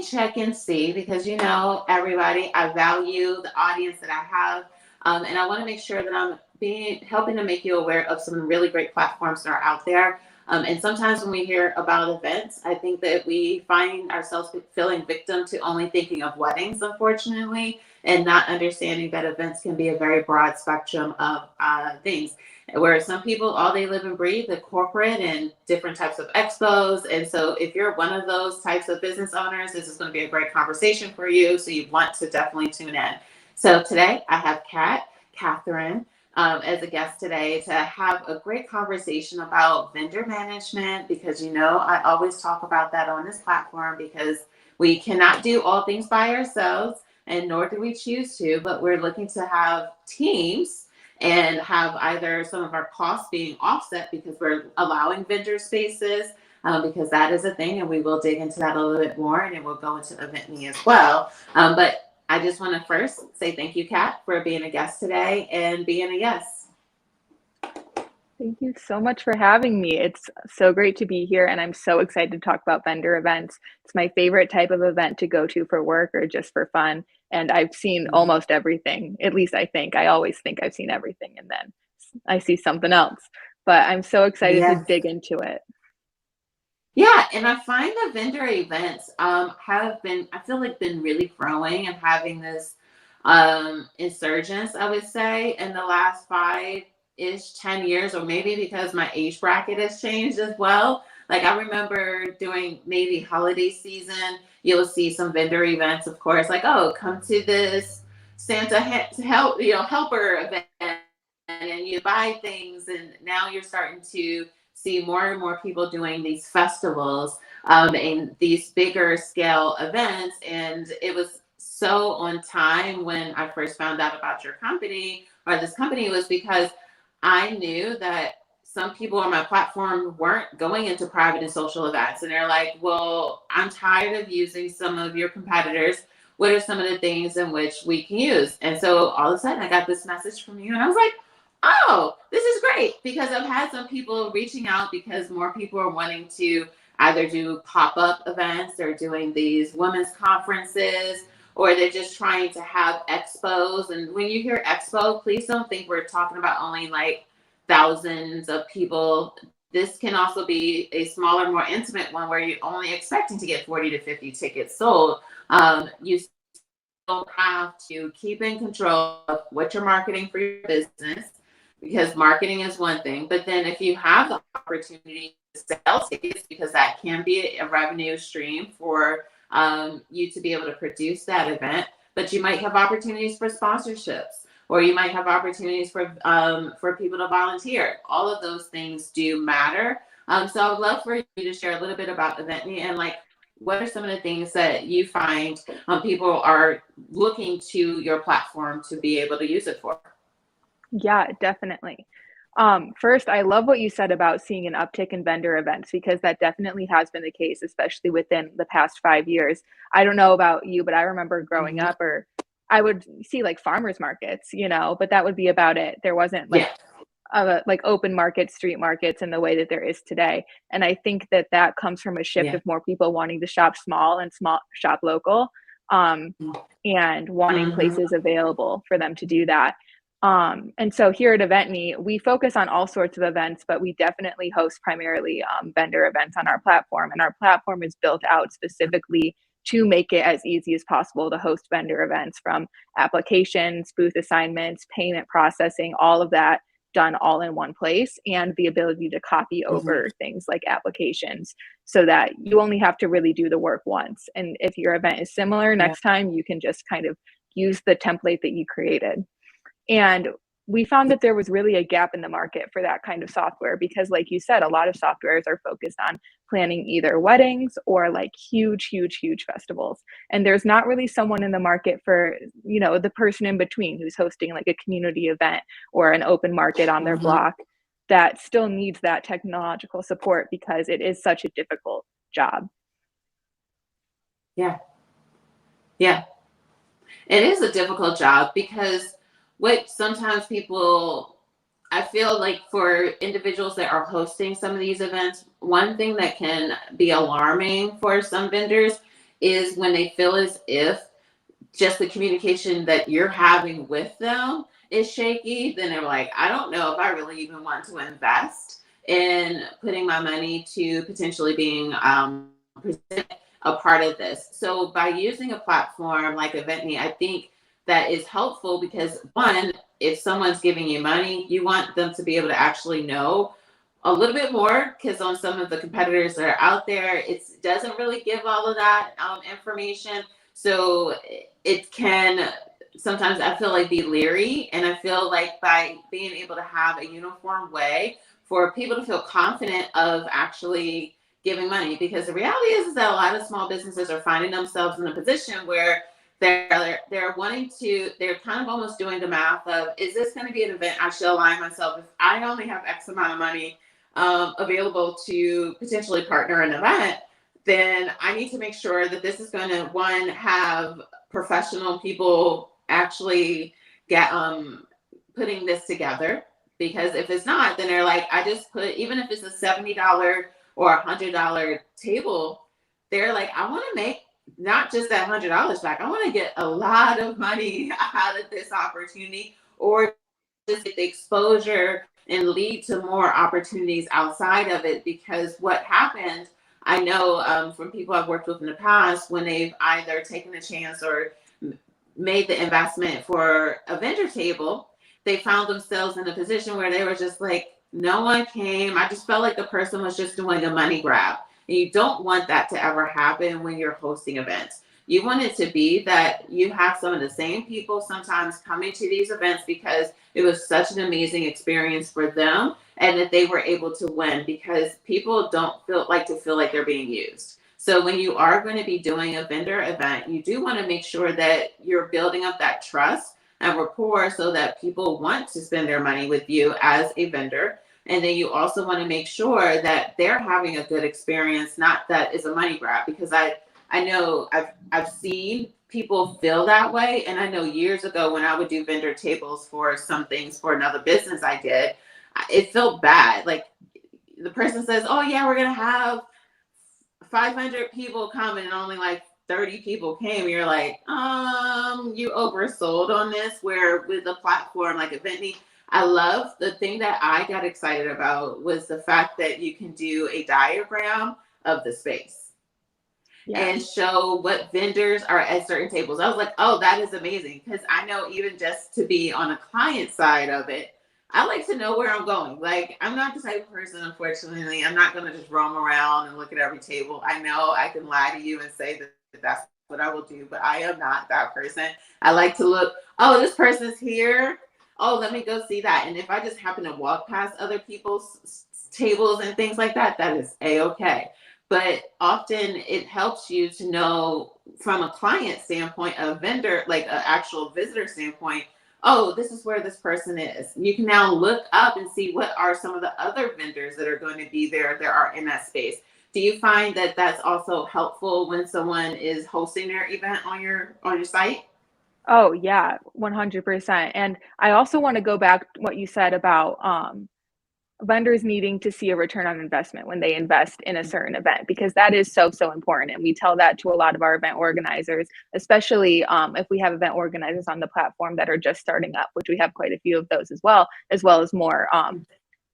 me check and see, because everybody, I value the audience that I have, and I want to make sure that I'm helping to make you aware of some really great platforms that are out there. And sometimes when we hear about events, I think that we find ourselves feeling victim to only thinking of weddings, unfortunately, and not understanding that events can be a very broad spectrum of things. Where some people, all they live and breathe, the corporate and different types of expos. And so if you're one of those types of business owners, this is going to be a great conversation for you. So you want to definitely tune in. So today I have Catherine, as a guest today to have a great conversation about vendor management, because I always talk about that on this platform, because we cannot do all things by ourselves, and nor do we choose to, but we're looking to have teams and have either some of our costs being offset because we're allowing vendor spaces, because that is a thing, and we will dig into that a little bit more, and then we'll go into Eventeny as well. But I just want to first say thank you, Kat, for being a guest today and being a yes. Thank you so much for having me. It's so great to be here, and I'm so excited to talk about vendor events. It's my favorite type of event to go to for work or just for fun, and I've seen almost everything. At least I think. I always think I've seen everything, and then I see something else. But I'm so excited to dig into it. Yeah, and I find the vendor events have been, I feel like, been really growing and having this insurgence, I would say, in the last 5-ish, 10 years, or maybe because my age bracket has changed as well. Like, I remember during maybe holiday season, you'll see some vendor events, of course, like, oh, come to this Santa helper event, and you buy things, and now you're starting to see more and more people doing these festivals and these bigger scale events. And it was so on time when I first found out about your company, or this company, was because I knew that some people on my platform weren't going into private and social events. And they're like, well, I'm tired of using some of your competitors. What are some of the things in which we can use? And so all of a sudden I got this message from you, and I was like, oh, this is great, because I've had some people reaching out because more people are wanting to either do pop-up events, or doing these women's conferences, or they're just trying to have expos. And when you hear expo, please don't think we're talking about only like thousands of people. This can also be a smaller, more intimate one where you're only expecting to get 40 to 50 tickets sold. You still have to keep in control of what you're marketing for your business, because marketing is one thing. But then if you have the opportunity to sell tickets, because that can be a revenue stream for you to be able to produce that event, but you might have opportunities for sponsorships, or you might have opportunities for people to volunteer. All of those things do matter. So I would love for you to share a little bit about Eventeny, and like, what are some of the things that you find people are looking to your platform to be able to use it for? Yeah, definitely. First, I love what you said about seeing an uptick in vendor events, because that definitely has been the case, especially within the past 5 years. I don't know about you, but I remember growing up, or I would see like farmers markets, but that would be about it. There wasn't like open markets, street markets in the way that there is today. And I think that that comes from a shift of more people wanting to shop small and shop local, and wanting places available for them to do that. And so here at Eventeny, we focus on all sorts of events, but we definitely host primarily vendor events on our platform. And our platform is built out specifically to make it as easy as possible to host vendor events, from applications, booth assignments, payment processing, all of that done all in one place, and the ability to copy over things like applications, so that you only have to really do the work once. And if your event is similar, next time you can just kind of use the template that you created. And we found that there was really a gap in the market for that kind of software, because like you said, a lot of softwares are focused on planning either weddings or like huge festivals. And there's not really someone in the market for, the person in between who's hosting like a community event or an open market on their block that still needs that technological support, because it is such a difficult job. Yeah. It is a difficult job, because what sometimes people, I feel like for individuals that are hosting some of these events, one thing that can be alarming for some vendors is when they feel as if just the communication that you're having with them is shaky, then they're like, I don't know if I really even want to invest in putting my money to potentially being a part of this. So by using a platform like Eventeny, I think that is helpful because one, if someone's giving you money, you want them to be able to actually know a little bit more, because on some of the competitors that are out there, it doesn't really give all of that information. So it can sometimes, I feel like, be leery. And I feel like by being able to have a uniform way for people to feel confident of actually giving money, because the reality is that a lot of small businesses are finding themselves in a position where they're wanting to, they're kind of almost doing the math of, is this going to be an event I should align myself if I only have X amount of money available to potentially partner an event, then I need to make sure that this is going to, one, have professional people actually get putting this together. Because if it's not, then they're like, I just put, even if it's a $70 or $100 table, they're like, I want to make not just that $100 back. I want to get a lot of money out of this opportunity, or just get the exposure and lead to more opportunities outside of it. Because what happened, I know from people I've worked with in the past, when they've either taken a chance or made the investment for a vendor table, they found themselves in a position where they were just like, no one came. I just felt like the person was just doing a money grab. And you don't want that to ever happen when you're hosting events. You want it to be that you have some of the same people sometimes coming to these events because it was such an amazing experience for them, and that they were able to win, because people don't feel like they're being used. So when you are going to be doing a vendor event, you do want to make sure that you're building up that trust and rapport so that people want to spend their money with you as a vendor. And then you also want to make sure that they're having a good experience, not that it's a money grab. Because I know I've seen people feel that way. And I know years ago when I would do vendor tables for some things for another business I did, it felt bad. Like the person says, oh yeah, we're going to have 500 people come and only like 30 people came. You're like, you oversold on this. Where with a platform like Eventny, I love the thing that I got excited about was the fact that you can do a diagram of the space and show what vendors are at certain tables. I was like, oh, that is amazing. Because I know even just to be on a client side of it, I like to know where I'm going. Like, I'm not the type of person, unfortunately, I'm not going to just roam around and look at every table. I know I can lie to you and say that that's what I will do, but I am not that person. I like to look, oh, this person's here. Oh, let me go see that. And if I just happen to walk past other people's tables and things like that, that is A-okay. But often it helps you to know from a client standpoint, a vendor, like an actual visitor standpoint, oh, this is where this person is. You can now look up and see what are some of the other vendors that are going to be there that are in that space. Do you find that that's also helpful when someone is hosting their event on your site? Oh yeah, 100%. And I also want to go back to what you said about vendors needing to see a return on investment when they invest in a certain event, because that is so important. And we tell that to a lot of our event organizers, especially if we have event organizers on the platform that are just starting up, which we have quite a few of those as well as more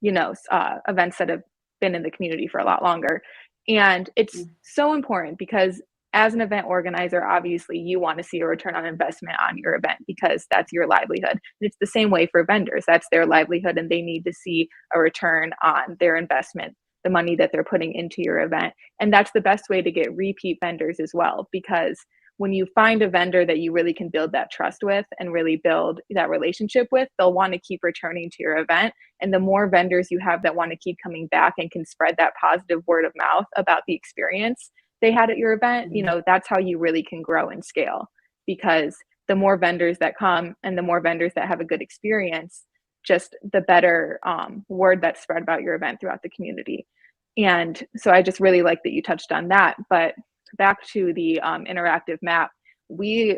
events that have been in the community for a lot longer. And it's so important because as an event organizer, obviously you want to see a return on investment on your event because that's your livelihood. And it's the same way for vendors. That's their livelihood and they need to see a return on their investment, the money that they're putting into your event. And that's the best way to get repeat vendors as well, because when you find a vendor that you really can build that trust with and really build that relationship with, they'll want to keep returning to your event. And the more vendors you have that want to keep coming back and can spread that positive word of mouth about the experience they had at your event, that's how you really can grow and scale. Because the more vendors that come and the more vendors that have a good experience, just the better word that's spread about your event throughout the community. And so I just really like that you touched on that. But back to the interactive map, we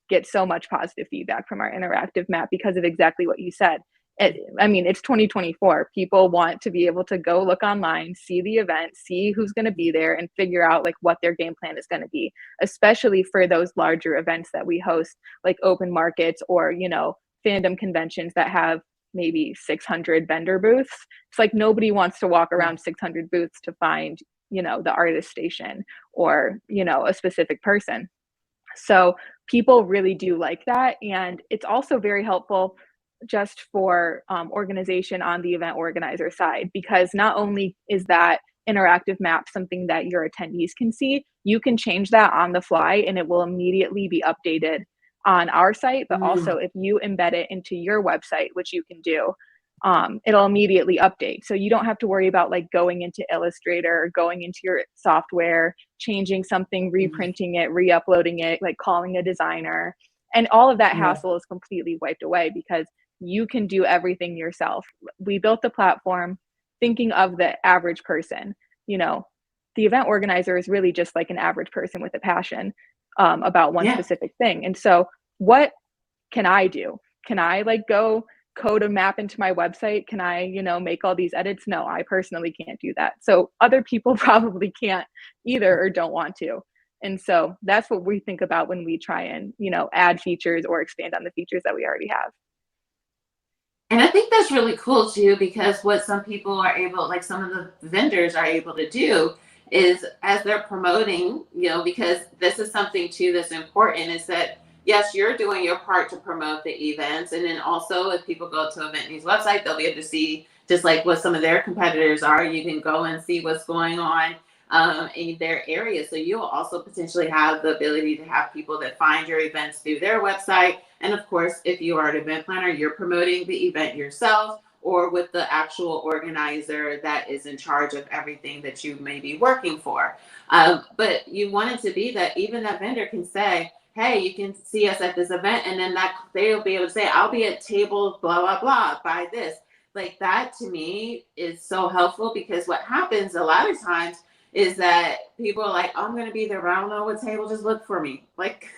get so much positive feedback from our interactive map because of exactly what you said. I mean, it's 2024. People want to be able to go look online, see the event, see who's going to be there, and figure out like what their game plan is going to be, especially for those larger events that we host, like open markets or, you know, fandom conventions that have maybe 600 vendor booths. It's like nobody wants to walk around 600 booths to find, you know, the artist station or, you know, a specific person. So people really do like that. And it's also very helpful just for organization on the event organizer side, because not only is that interactive map something that your attendees can see, you can change that on the fly and it will immediately be updated on our site. But also if you embed it into your website, which you can do, it'll immediately update. So you don't have to worry about like going into Illustrator, going into your software, changing something, reprinting it, re-uploading it, like calling a designer. And all of that hassle is completely wiped away because you can do everything yourself. We built the platform thinking of the average person. You know, the event organizer is really just like an average person with a passion about one specific thing. And so what can I do? Can I like go code a map into my website? Can I, you know, make all these edits? No, I personally can't do that. So other people probably can't either or don't want to. And so that's what we think about when we try and, you know, add features or expand on the features that we already have. And I think that's really cool too, because what some people are able, like some of the vendors are able to do is as they're promoting, you know, because this is something too that's important, is that yes, you're doing your part to promote the events. And then also if people go to Eventy's website, they'll be able to see just like what some of their competitors are. You can go and see what's going on in their area. So you'll also potentially have the ability to have people that find your events through their website. And of course, if you are an event planner, you're promoting the event yourself or with the actual organizer that is in charge of everything that you may be working for. But you want it to be that even that vendor can say, hey, you can see us at this event, and then that they'll be able to say, I'll be at table blah, blah, blah, buy this. Like that to me is so helpful, because what happens a lot of times is that people are like, oh, I'm going to be there, but I don't know what table, just look for me. Like,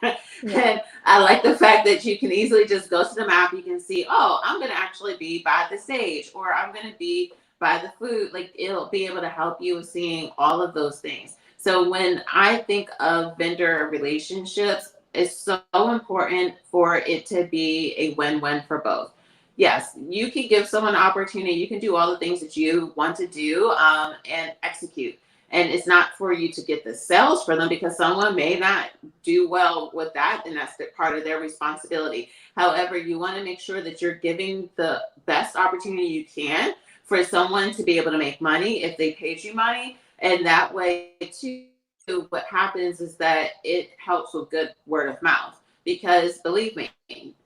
and I like the fact that you can easily just go to the map. You can see, oh, I'm going to actually be by the stage, or I'm going to be by the food. Like it'll be able to help you with seeing all of those things. So when I think of vendor relationships, it's so important for it to be a win-win for both. Yes, you can give someone an opportunity. You can do all the things that you want to do and execute. And it's not for you to get the sales for them, because someone may not do well with that, and that's part of their responsibility. However, you want to make sure that you're giving the best opportunity you can for someone to be able to make money if they paid you money. And that way, too, what happens is that it helps with good word of mouth. Because believe me,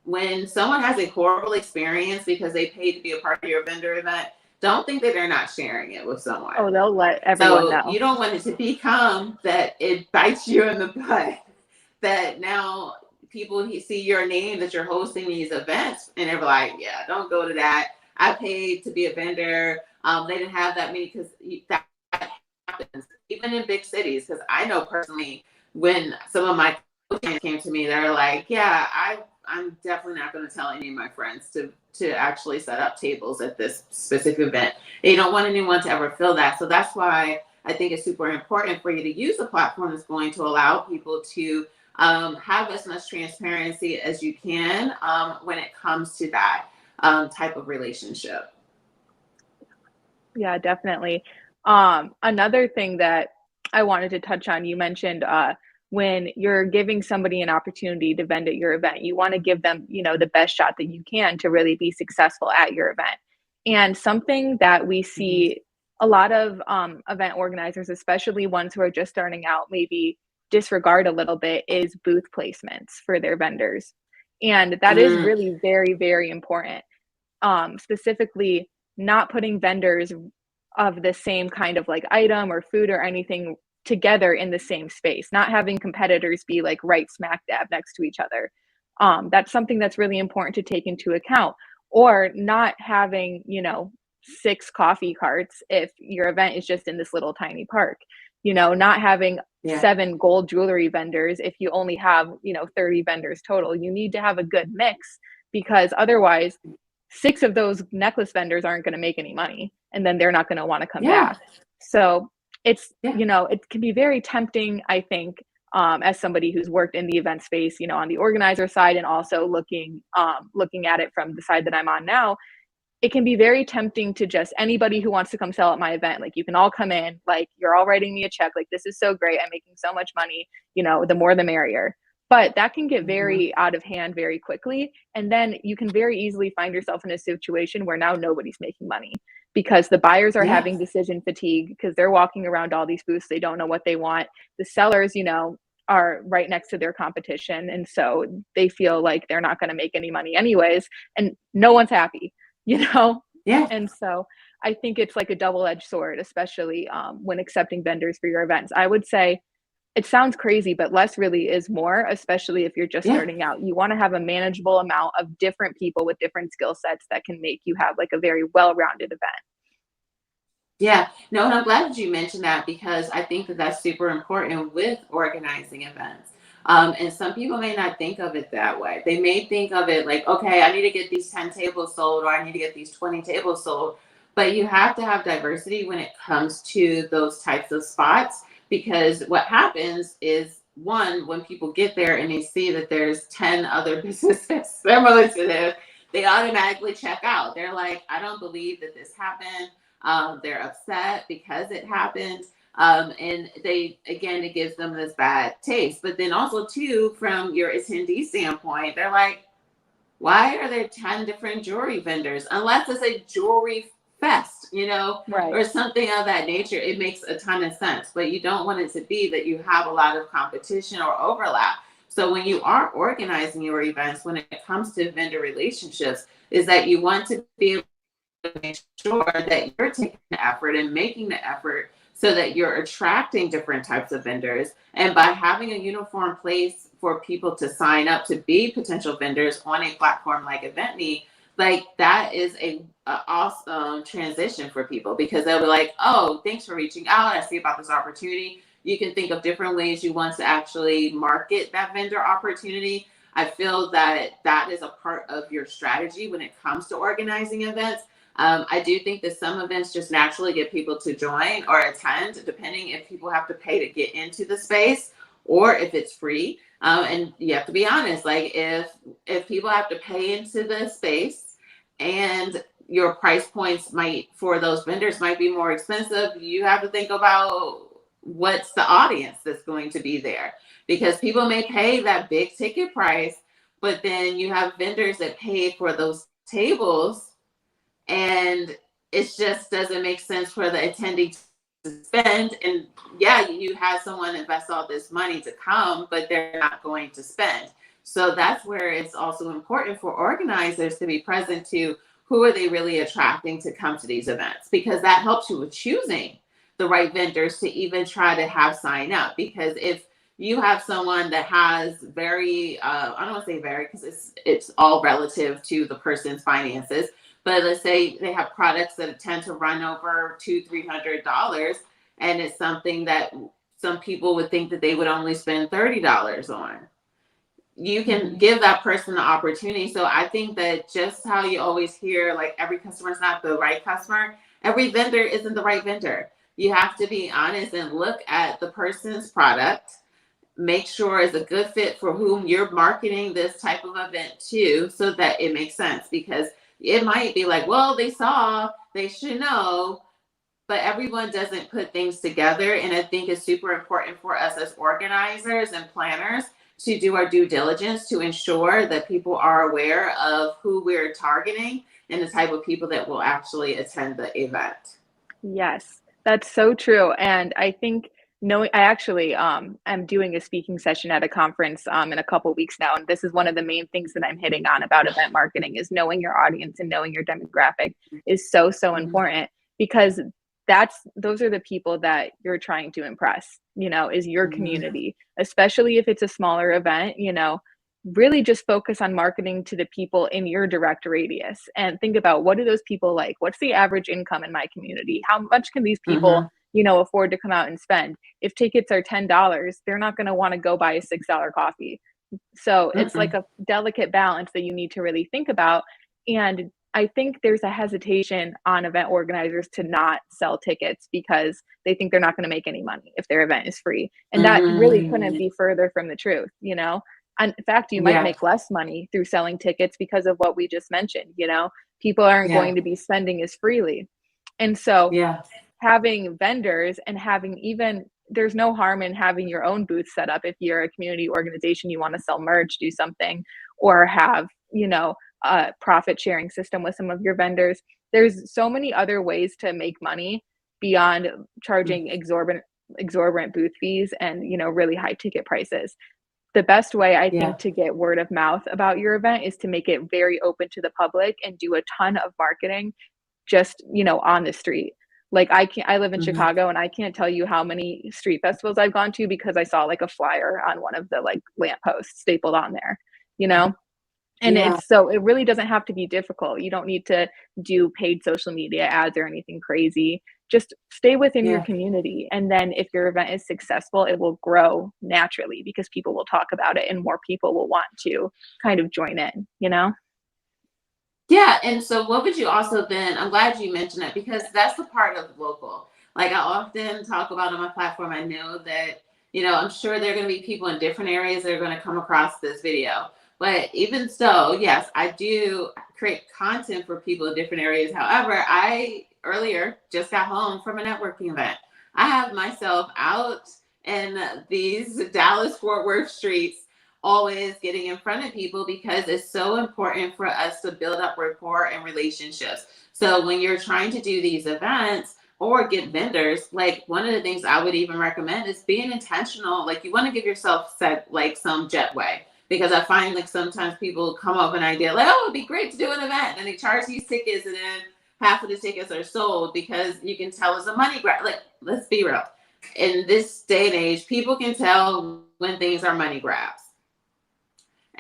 when someone has a horrible experience because they paid to be a part of your vendor event, don't think that they're not sharing it with someone. Oh, they'll let everyone know. You don't want it to become that it bites you in the butt, that now people see your name that you're hosting these events and they're like, yeah, don't go to that. I paid to be a vendor. They didn't have that many, because that happens even in big cities. Because I know personally, when some of my clients came to me, they're like, yeah, I'm definitely not going to tell any of my friends to actually set up tables at this specific event. They don't want anyone to ever feel that. So that's why I think it's super important for you to use a platform that's going to allow people to have as much transparency as you can when it comes to that type of relationship. Yeah, definitely. Another thing that I wanted to touch on, you mentioned when you're giving somebody an opportunity to vend at your event, you want to give them, you know, the best shot that you can to really be successful at your event. And something that we see a lot of event organizers, especially ones who are just starting out, maybe disregard a little bit, is booth placements for their vendors. And that is really very, very important. Specifically, not putting vendors of the same kind of like item or food or anything together in the same space, not having competitors be like right smack dab next to each other. That's something that's really important to take into account. Or not having, you know, 6 coffee carts if your event is just in this little tiny park. You know, not having 7 gold jewelry vendors if you only have, you know, 30 vendors total. You need to have a good mix, because otherwise 6 of those necklace vendors aren't going to make any money, and then they're not going to want to come Yeah. back. So it's, Yeah. it can be very tempting, I think, as somebody who's worked in the event space, on the organizer side, and also looking at it from the side that I'm on now. It can be very tempting to just anybody who wants to come sell at my event. Like, you can all come in, like, you're all writing me a check. Like, this is so great. I'm making so much money, the more the merrier. But that can get very out of hand very quickly. And then you can very easily find yourself in a situation where now nobody's making money because the buyers are having Yes. decision fatigue because they're walking around all these booths. They don't know what they want. The sellers, are right next to their competition. And so they feel like they're not going to make any money anyways. And no one's happy. Yeah. And so I think it's like a double-edged sword, especially when accepting vendors for your events. I would say it sounds crazy, but less really is more, especially if you're just Yeah. starting out. You want to have a manageable amount of different people with different skill sets that can make you have like a very well-rounded event. Yeah, no, and I'm glad that you mentioned that because I think that that's super important with organizing events. And some people may not think of it that way. They may think of it like, okay, I need to get these 10 tables sold or I need to get these 20 tables sold. But you have to have diversity when it comes to those types of spots because what happens is one, when people get there and they see that there's 10 other businesses similar to this, they automatically check out. They're like, I don't believe that this happened. They're upset because it happened. And it gives them this bad taste. But then also, too, from your attendee standpoint, they're like, why are there 10 different jewelry vendors? Unless it's a jewelry fest, Right. or something of that nature, it makes a ton of sense. But you don't want it to be that you have a lot of competition or overlap. So when you are organizing your events, when it comes to vendor relationships, is that you want to be able to make sure that you're taking the effort and making the effort so that you're attracting different types of vendors. And by having a uniform place for people to sign up to be potential vendors on a platform like Eventny, like that is a awesome transition for people because they'll be like, oh, thanks for reaching out. I see about this opportunity. You can think of different ways you want to actually market that vendor opportunity. I feel that that is a part of your strategy when it comes to organizing events. I do think that some events just naturally get people to join or attend, depending if people have to pay to get into the space or if it's free. And you have to be honest, like if people have to pay into the space and your price points for those vendors might be more expensive, you have to think about what's the audience that's going to be there because people may pay that big ticket price, but then you have vendors that pay for those tables and it just doesn't make sense for the attendee to spend. And yeah, you have someone invest all this money to come, but they're not going to spend. So that's where it's also important for organizers to be present to who are they really attracting to come to these events, because that helps you with choosing the right vendors to even try to have sign up. Because if you have someone that has very, I don't want to say very, because it's all relative to the person's finances, but let's say they have products that tend to run over $200-300, and it's something that some people would think that they would only spend $30 on. You can give that person the opportunity. So I think that just how you always hear, like every customer is not the right customer, every vendor isn't the right vendor. You have to be honest and look at the person's product, make sure it's a good fit for whom you're marketing this type of event to, so that it makes sense. Because it might be like, well, they should know, but everyone doesn't put things together. And I think it's super important for us as organizers and planners to do our due diligence to ensure that people are aware of who we're targeting and the type of people that will actually attend the event. Yes, that's so true. And I think knowing, I actually am doing a speaking session at a conference in a couple weeks now, and this is one of the main things that I'm hitting on about event marketing is knowing your audience and knowing your demographic is so Mhm. important, because those are the people that you're trying to impress, is your Mhm. community, especially if it's a smaller event, really just focus on marketing to the people in your direct radius and think about, what do those people like? What's the average income in my community? How much can these people, Mhm. afford to come out and spend? If tickets are $10, they're not going to want to go buy a $6 coffee. So it's like Mhm. a delicate balance that you need to really think about. And I think there's a hesitation on event organizers to not sell tickets because they think they're not going to make any money if their event is free. And that really couldn't Mm, be further from the truth, you know? And in fact, you might yeah, make less money through selling tickets because of what we just mentioned, you know? People aren't yeah, going to be spending as freely. And so yeah, having vendors and having even there's no harm in having your own booth set up if you're a community organization, you want to sell merch, do something, or have, you know, a profit sharing system with some of your vendors. There's so many other ways to make money beyond mm, charging exorbitant booth fees and, you know, really high ticket prices. The best way I yeah, think to get word of mouth about your event is to make it very open to the public and do a ton of marketing just, you know, on the street. Like I live in mhm, Chicago and I can't tell you how many street festivals I've gone to because I saw like a flyer on one of the like lampposts stapled on there, you know? And yeah, it's so it really doesn't have to be difficult. You don't need to do paid social media ads or anything crazy. Just stay within your yeah. community. And then if your event is successful, it will grow naturally because people will talk about it and more people will want to kind of join in, you know? Yeah, and so what would you also then, I'm glad you mentioned that because that's the part of local. Like I often talk about on my platform, I know that, I'm sure there are going to be people in different areas that are going to come across this video. But even so, yes, I do create content for people in different areas. However, I earlier just got home from a networking event. I have myself out in these Dallas Fort Worth streets always getting in front of people because it's so important for us to build up rapport and relationships. So when you're trying to do these events or get vendors, like one of the things I would even recommend is being intentional. Like you want to give yourself set like some jetway because I find like sometimes people come up with an idea like, oh, it'd be great to do an event and they charge these tickets and then half of the tickets are sold because you can tell it's a money grab. Like, let's be real. In this day and age, people can tell when things are money grabs.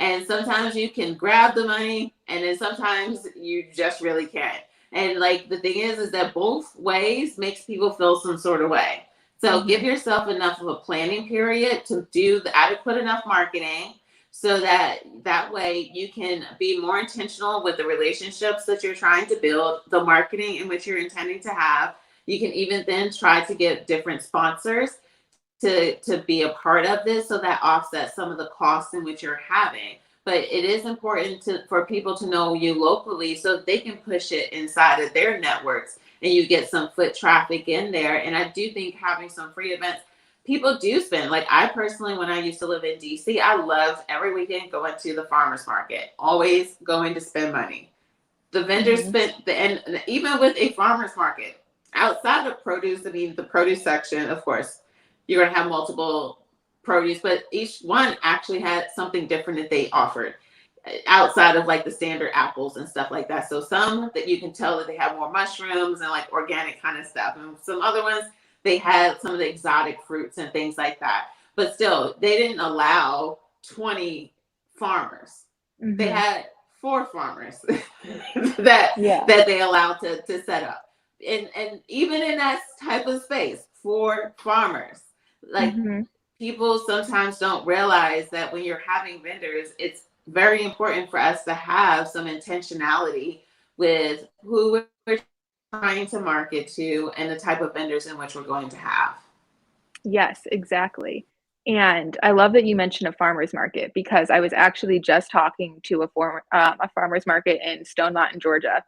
And sometimes you can grab the money, and then sometimes you just really can't. And like the thing is that both ways makes people feel some sort of way. So give Mhm. yourself enough of a planning period to do the adequate enough marketing so that way you can be more intentional with the relationships that you're trying to build, the marketing in which you're intending to have. You can even then try to get different sponsors to be a part of this so that offsets some of the costs in which you're having. But it is important for people to know you locally so they can push it inside of their networks and you get some foot traffic in there. And I do think having some free events, people do spend. Like I personally, when I used to live in DC, I loved every weekend going to the farmers market, always going to spend money. The vendors Mhm. spent and even with a farmers market outside of produce, I mean the produce section, of course, you're gonna have multiple produce, but each one actually had something different that they offered outside of like the standard apples and stuff like that. So some that you can tell that they have more mushrooms and like organic kind of stuff, and some other ones they had some of the exotic fruits and things like that. But still, they didn't allow 20 farmers. They Mhm. had 4 farmers that Yeah. that they allowed to set up. And even in that type of space, 4 farmers. Like Mhm. people sometimes don't realize that when you're having vendors, it's very important for us to have some intentionality with who we're trying to market to and the type of vendors in which we're going to have. Yes, exactly. And I love that you mentioned a farmer's market because I was actually just talking to a farmer's market in Stone Mountain, Georgia.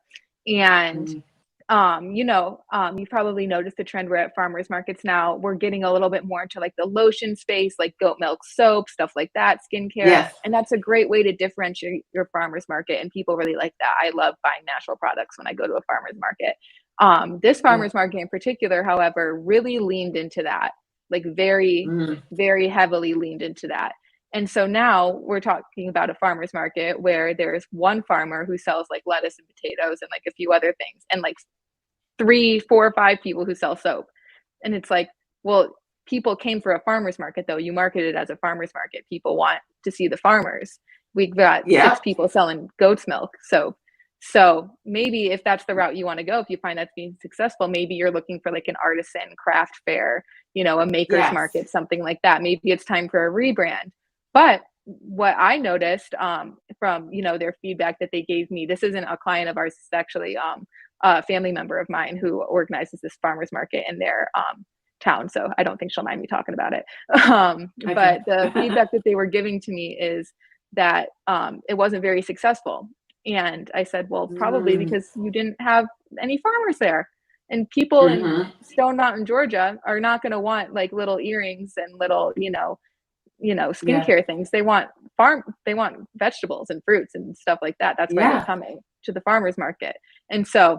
And Mhm. you've probably noticed the trend where at farmers markets now we're getting a little bit more into like the lotion space, like goat milk soap, stuff like that, skincare. Yes. And that's a great way to differentiate your farmers market. And people really like that. I love buying natural products when I go to a farmers market. This Yeah. farmers market in particular, however, really leaned into that, like very, Mhm. very heavily leaned into that. And so now we're talking about a farmer's market where there's one farmer who sells like lettuce and potatoes and like a few other things, and like 3, 4, 5 people who sell soap. And it's like, well, people came for a farmer's market though. You market it as a farmer's market. People want to see the farmers. We've got 6 Yep. people selling goat's milk soap. So maybe if that's the route you want to go, if you find that's being successful, maybe you're looking for like an artisan craft fair, a maker's Yes. market, something like that. Maybe it's time for a rebrand. But what I noticed from, you know, their feedback that they gave me. This isn't a client of ours, it's actually a family member of mine who organizes this farmers market in their town. So I don't think she'll mind me talking about it. Okay. But the feedback that they were giving to me is that it wasn't very successful. And I said, well, probably because you didn't have any farmers there. And people in Stone Mountain, Georgia are not going to want like little earrings and little, skincare things. They want vegetables and fruits and stuff like that. That's why they're coming to the farmers market. And so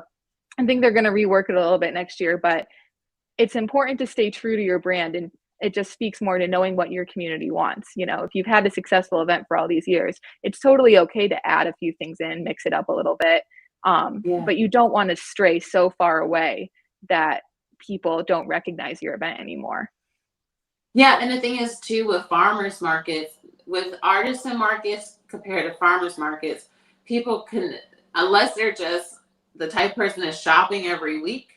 I think they're going to rework it a little bit next year, but it's important to stay true to your brand. And it just speaks more to knowing what your community wants. You know, if you've had a successful event for all these years, it's totally okay to add a few things in, mix it up a little bit. But you don't want to stray so far away that people don't recognize your event anymore. Yeah, and the thing is too, with farmers markets, with artisan markets compared to farmers markets, people can, unless they're just the type of person that's shopping every week,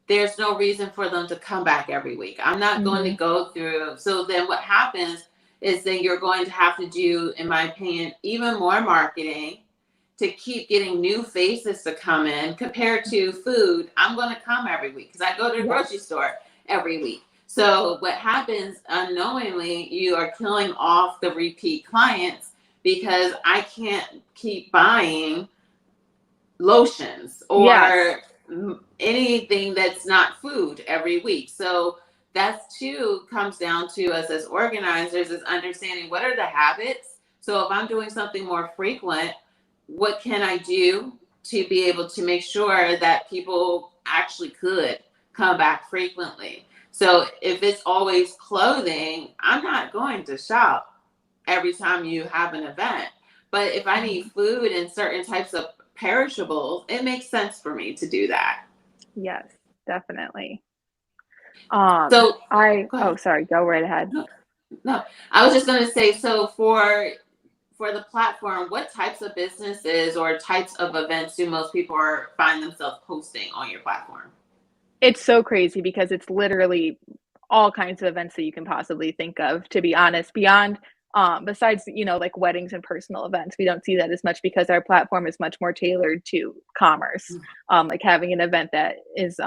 there's no reason for them to come back every week. I'm not going to go through. So then what happens is then you're going to have to do, in my opinion, even more marketing to keep getting new faces to come in. Compared to food, I'm going to come every week because I go to the grocery store every week. So what happens unknowingly, you are killing off the repeat clients because I can't keep buying lotions or anything that's not food every week. So that's too comes down to us as organizers is understanding what are the habits. So if I'm doing something more frequent, what can I do to be able to make sure that people actually could come back frequently? So if it's always clothing, I'm not going to shop every time you have an event. But if I need food and certain types of perishables, it makes sense for me to do that. Yes, definitely. So sorry, go right ahead. No, I was just going to say, so for the platform, what types of businesses or types of events do most people find themselves posting on your platform? It's so crazy because it's literally all kinds of events that you can possibly think of, to be honest, beyond besides, like weddings and personal events. We don't see that as much because our platform is much more tailored to commerce, like having an event that is,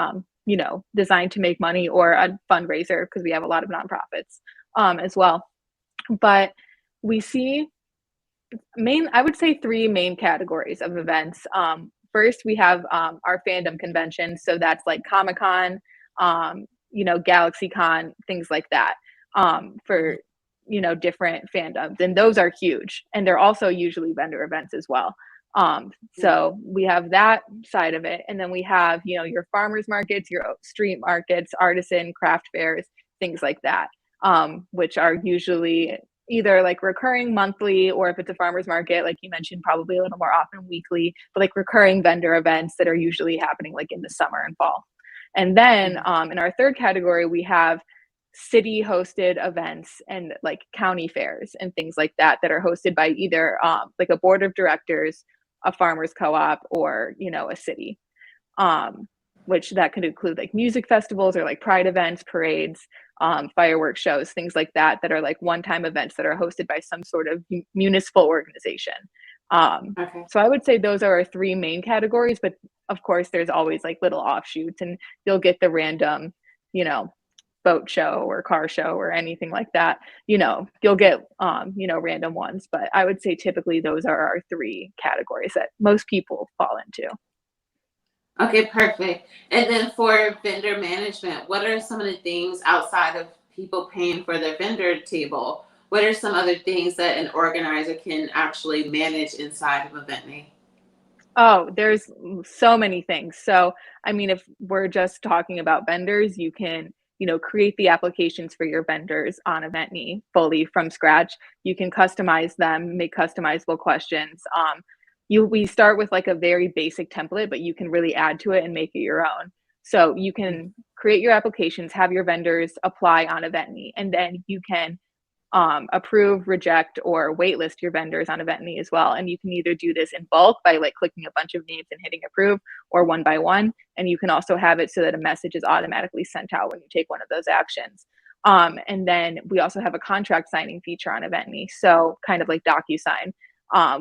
designed to make money, or a fundraiser, because we have a lot of nonprofits as well. But we see I would say three main categories of events. First, we have our fandom conventions. So that's like Comic-Con, GalaxyCon, things like that, for, different fandoms. And those are huge. And they're also usually vendor events as well. So we have that side of it. And then we have, your farmers markets, your street markets, artisan craft fairs, things like that, which are usually either like recurring monthly, or if it's a farmer's market, like you mentioned, probably a little more often weekly, but like recurring vendor events that are usually happening like in the summer and fall. And then in our third category, we have city hosted events and like county fairs and things like that are hosted by either like a board of directors, a farmers co-op, or, a city. Which that could include like music festivals or like pride events, parades, fireworks shows, things like that are like one-time events that are hosted by some sort of municipal organization. So I would say those are our three main categories, but of course there's always like little offshoots, and you'll get the random, boat show or car show or anything like that. You'll get, random ones, but I would say typically those are our three categories that most people fall into. Okay, perfect. And then for vendor management, what are some of the things outside of people paying for their vendor table? What are some other things that an organizer can actually manage inside of Eventeny? Oh, there's so many things. So, I mean, if we're just talking about vendors, you can, create the applications for your vendors on Eventeny fully from scratch. You can customize them, make customizable questions. We start with like a very basic template, but you can really add to it and make it your own. So you can create your applications, have your vendors apply on Eventeny, and then you can approve, reject, or waitlist your vendors on Eventeny as well. And you can either do this in bulk by like clicking a bunch of names and hitting approve, or one by one. And you can also have it so that a message is automatically sent out when you take one of those actions. And then we also have a contract signing feature on Eventeny. So kind of like DocuSign.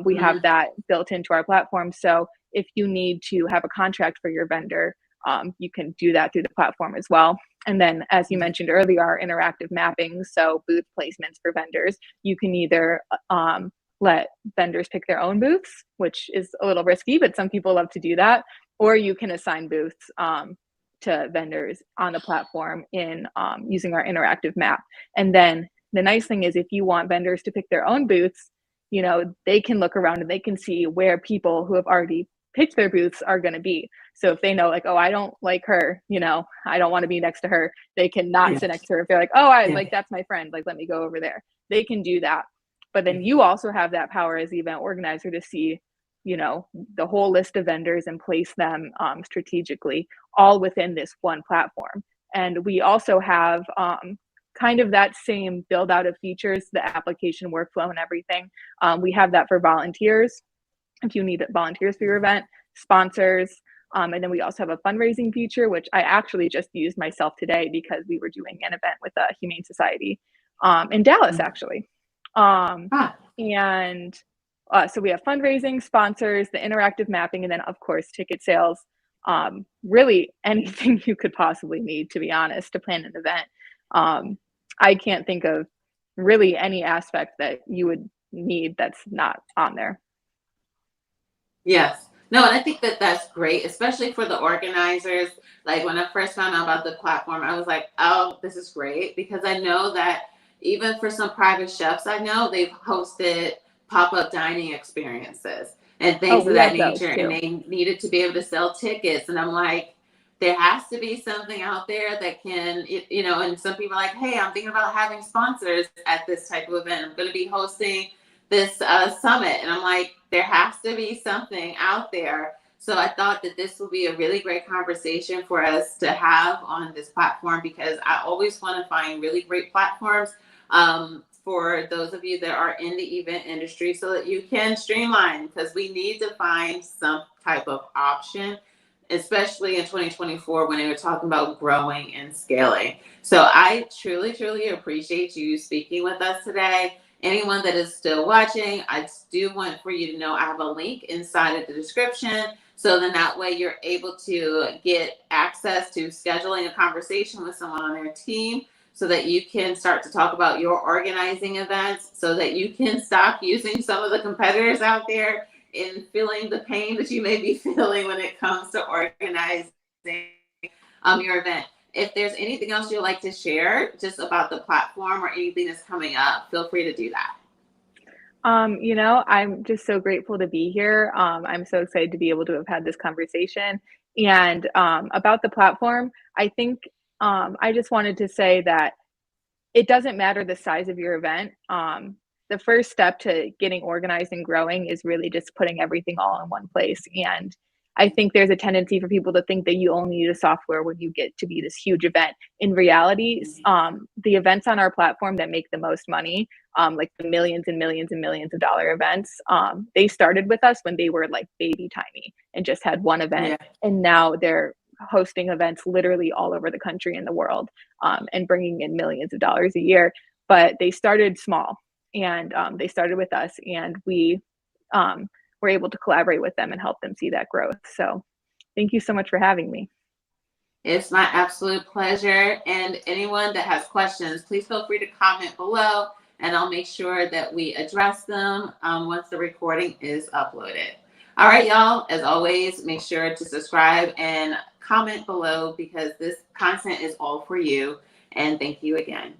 We have Mhm. that built into our platform. So if you need to have a contract for your vendor, you can do that through the platform as well. And then, as you mentioned earlier, our interactive mapping, so booth placements for vendors, you can either let vendors pick their own booths, which is a little risky, but some people love to do that, or you can assign booths to vendors on the platform in using our interactive map. And then the nice thing is, if you want vendors to pick their own booths, they can look around and they can see where people who have already picked their booths are going to be. So if they know, like, oh, I don't like her, I don't want to be next to her, they can not Yeah. sit next to her. If they're like, oh, I Yeah. like, that's my friend, like, let me go over there. They can do that. But then you also have that power as the event organizer to see, the whole list of vendors and place them strategically all within this one platform. And we also have kind of that same build out of features, the application workflow and everything. We have that for volunteers, if you need volunteers for your event, sponsors, and then we also have a fundraising feature, which I actually just used myself today because we were doing an event with a Humane Society in Dallas, actually. Ah, And so we have fundraising, sponsors, the interactive mapping, and then, of course, ticket sales. Really anything you could possibly need, to be honest, to plan an event. I can't think of really any aspect that you would need that's not on there. yes. No, and I think that that's great, especially for the organizers. Like when I first found out about the platform, I was like, oh, this is great because I know that even for some private chefs, I know they've hosted pop-up dining experiences and Oh, things of we that have those nature, and too. they needed to be able to sell tickets. And I'm like, there has to be something out there that can, and some people are like, hey, I'm thinking about having sponsors at this type of event. I'm going to be hosting this summit. And I'm like, there has to be something out there. So I thought that this would be a really great conversation for us to have on this platform because I always want to find really great platforms for those of you that are in the event industry so that you can streamline because we need to find some type of option, especially in 2024 when they were talking about growing and scaling. So I truly, truly appreciate you speaking with us today. Anyone that is still watching, I do want for you to know I have a link inside of the description. So then that way you're able to get access to scheduling a conversation with someone on their team so that you can start to talk about your organizing events so that you can stop using some of the competitors out there and feeling the pain that you may be feeling when it comes to organizing your event. If there's anything else you'd like to share just about the platform or anything that's coming up, feel free to do that. I'm just so grateful to be here. I'm so excited to be able to have had this conversation. And about the platform, I think I just wanted to say that it doesn't matter the size of your event. The first step to getting organized and growing is really just putting everything all in one place. And I think there's a tendency for people to think that you only need a software when you get to be this huge event. In reality, the events on our platform that make the most money, like the millions and millions and millions of dollar events, they started with us when they were like baby tiny and just had one event. Yeah. And now they're hosting events literally all over the country and the world, and bringing in millions of dollars a year. But they started small, and they started with us, and we were able to collaborate with them and help them see that growth. So thank you so much for having me. It's my absolute pleasure. And anyone that has questions, please feel free to comment below and I'll make sure that we address them once the recording is uploaded. All right, y'all, as always, make sure to subscribe and comment below because this content is all for you. And thank you again.